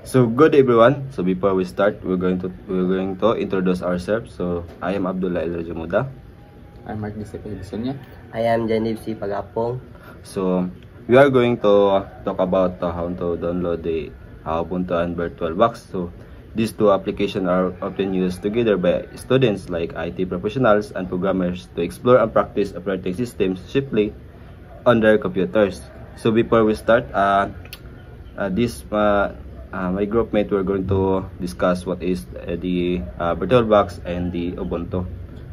So good everyone. So before we start, we're going to introduce ourselves. So I am Abdullah El Rajamuda. I'm Mark Disipilsonia. I am Janib C. Pagapong. So we are going to talk about how to download the Ubuntu and VirtualBox. So these two applications are often used together by students like IT professionals and programmers to explore and practice operating systems safely on their computers. So before we start, my groupmate, we're going to discuss what is the VirtualBox and the Ubuntu.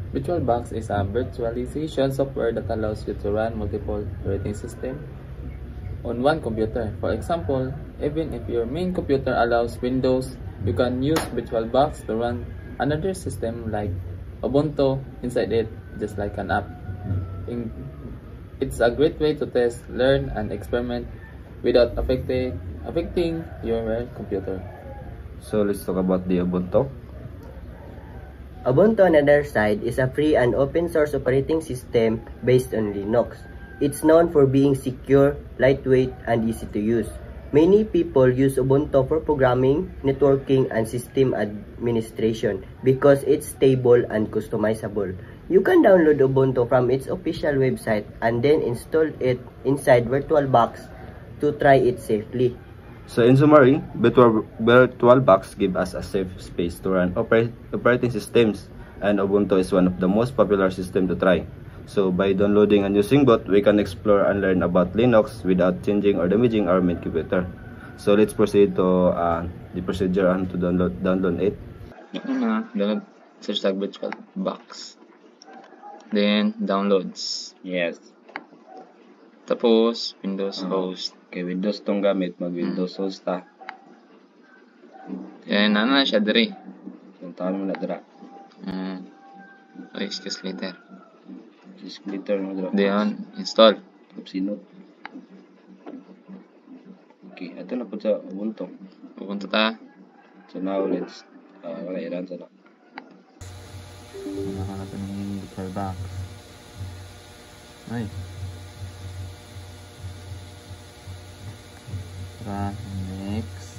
VirtualBox is a virtualization software that allows you to run multiple operating systems on one computer. For example, even if your main computer allows Windows, you can use VirtualBox to run another system like Ubuntu inside it, just like an app. It's a great way to test, learn, and experiment without affecting your computer. So let's talk about the Ubuntu. Ubuntu, on the other side, is a free and open source operating system based on Linux. It's known for being secure, lightweight, and easy to use. Many people use Ubuntu for programming, networking, and system administration because it's stable and customizable. You can download Ubuntu from its official website and then install it inside VirtualBox to try it safely. So in summary, VirtualBox gives us a safe space to run operating systems, and Ubuntu is one of the most popular systems to try. So by downloading and using both, we can explore and learn about Linux without changing or damaging our main computer. So let's proceed to the procedure on to download it. Download, search tag VirtualBox. Then downloads. Yes. Tapos Windows host. Okay, Windows tong gamit, mag-Windows host ta. Yan, na siya diri. Puntahan mo na dira. Excuse later. Splitter mo dira. Then install. Upsinot. Okay, ito na po sa Ubuntu. Pupunta ta. So now let's wala iran sa na. Nakahanap ng VirtualBox. Ay. Next.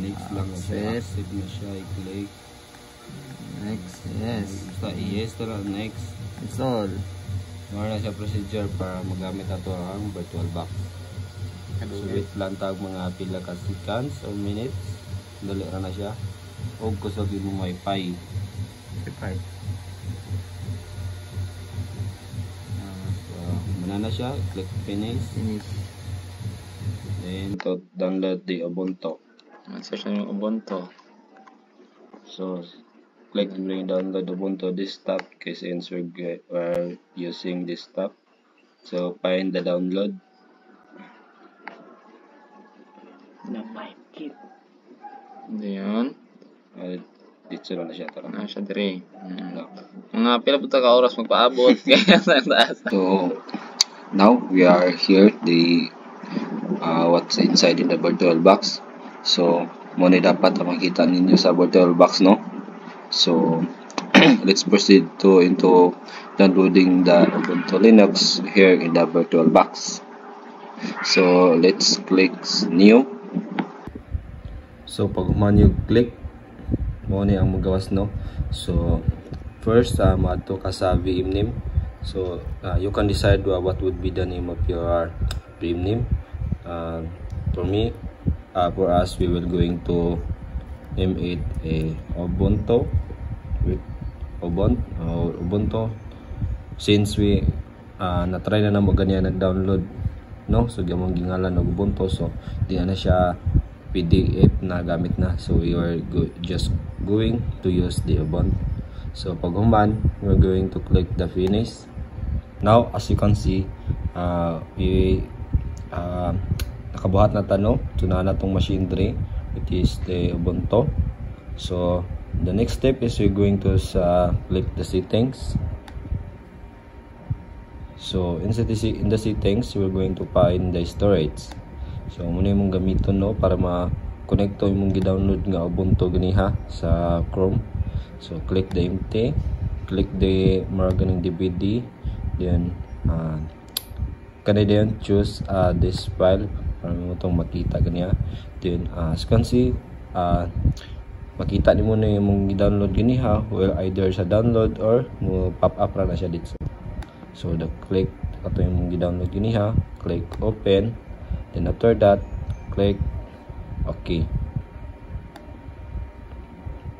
Next lang siya. Access. Accept na siya. I-click. Next. Yes. Basta yes to lang. Next. Install. Mara na siya procedure para magamit nato ang VirtualBox. So wait lang tag mga pila ka seconds or minutes. Dali na siya. O kusog yung wifi. Wi-Fi. So muna na siya. Click finish. Finish. Then to download the Ubuntu. Search na yung Ubuntu. So click and download Ubuntu desktop because since we're using desktop. So find the download. Diyan. Dito na siya. Tara. Na siya diri. Mga pila po ka oras magpaabot. Kaya sa taas. So now we are here the what's inside in the VirtualBox. So muna dapat makita ninyo sa VirtualBox, no? So let's proceed into downloading the Ubuntu Linux here in the VirtualBox. So let's click new. So pag man click mo ni ang magawas, no? So first maadto ka sa VM name. So you can decide what would be the name of your VM name. For us, we will going to name it Ubuntu with Ubuntu. Since we na-try na mo ganyan nag-download, no? So gamong gingalan ng Ubuntu, so di na siya PDF na gamit na. So we are just going to use the Ubuntu. So pag human, we're going to click the finish. Now as you can see, nakabuhat na tanong tuna na tong machine tray, which is the Ubuntu. So the next step is we're going to click the settings. So in the settings, we're going to find the storage. So muna yung gamiton, no, para ma-connecto yung gi-download nga Ubuntu ganiha sa Chrome. So click the empty, click the marganing DVD, then choose this file para mo itong makita ganiya. Then as you can see, makita ni mo na yung i-download ganiha, well either sa download or mo pop up ra na siya dito. So click ato yung i-download ganiha, click open, then after that click okay.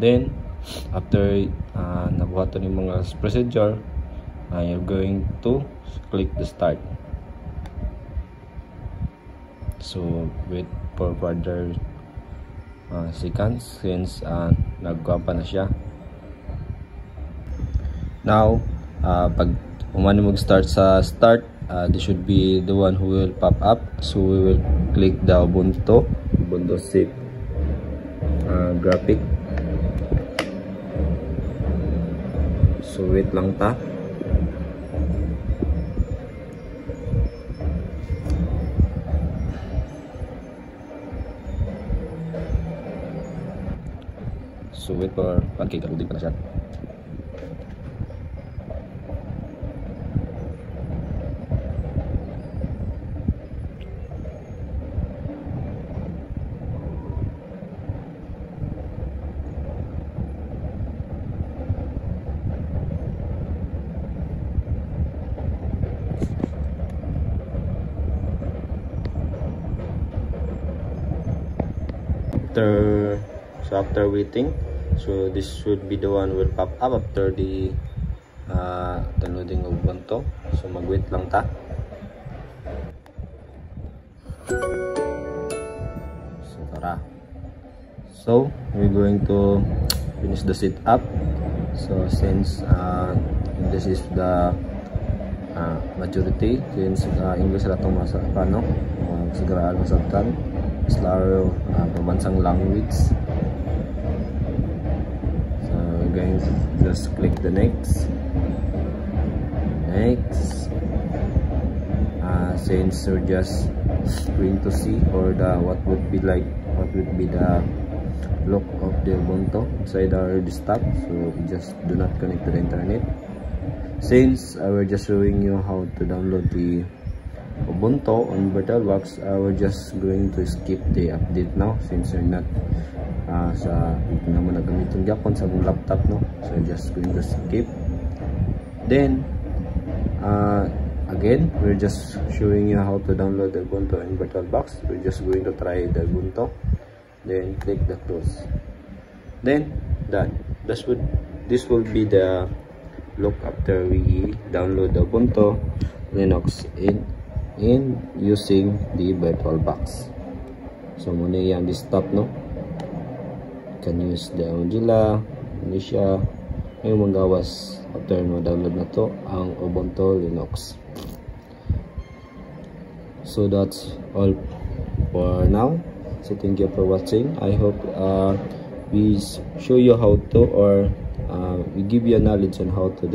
Then after nabuhaton yung mga procedure, you're going to click the start. So wait for further seconds since nagkuha pa na siya. Now pag umano mag-start sa start, this should be the one who will pop up. So we will click the Ubuntu shape graphic. So wait lang ta. So wait for pancake, kaludin pa na siya. After waiting, so this should be the one will pop up after the downloading of Ubuntu. So mag-wait lang ta. So tara. So we're going to finish the setup. So since this is the majority, since English na itong masa paano sagraan masabtan is laro pambansang language. Going to just click the next. Since you're just going to see or what would be the look of the Ubuntu inside our desktop, so just do not connect to the internet. Since I was just showing you how to download the Ubuntu on VirtualBox, I was just going to skip the update now since you're not hindi naman nagamitin Japon sa mong laptop, no? So just going to skip. Then again, we're just showing you how to download the Ubuntu in VirtualBox. We're just going to try the Ubuntu, then click the close, then done. This will be the look after we download the Ubuntu Linux in using the VirtualBox. So muna yan desktop, no? Can use the Mozilla, Indonesia, yung magawas after mo download na to ang Ubuntu Linux. So that's all for now. So thank you for watching. I hope we show you how to, or we give you a knowledge on how to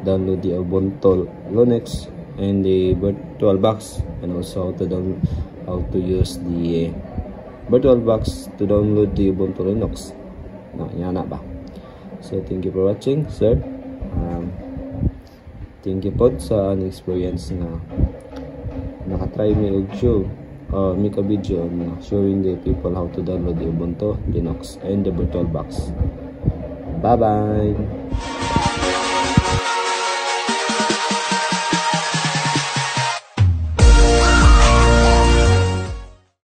download the Ubuntu Linux and the VirtualBox, and also how to use the VirtualBox to download the Ubuntu Linux. Yan na ba? So thank you for watching, sir. Thank you po sa experience na nakatry may og show make a video on showing the people how to download the Ubuntu Linux and the VirtualBox. Bye bye.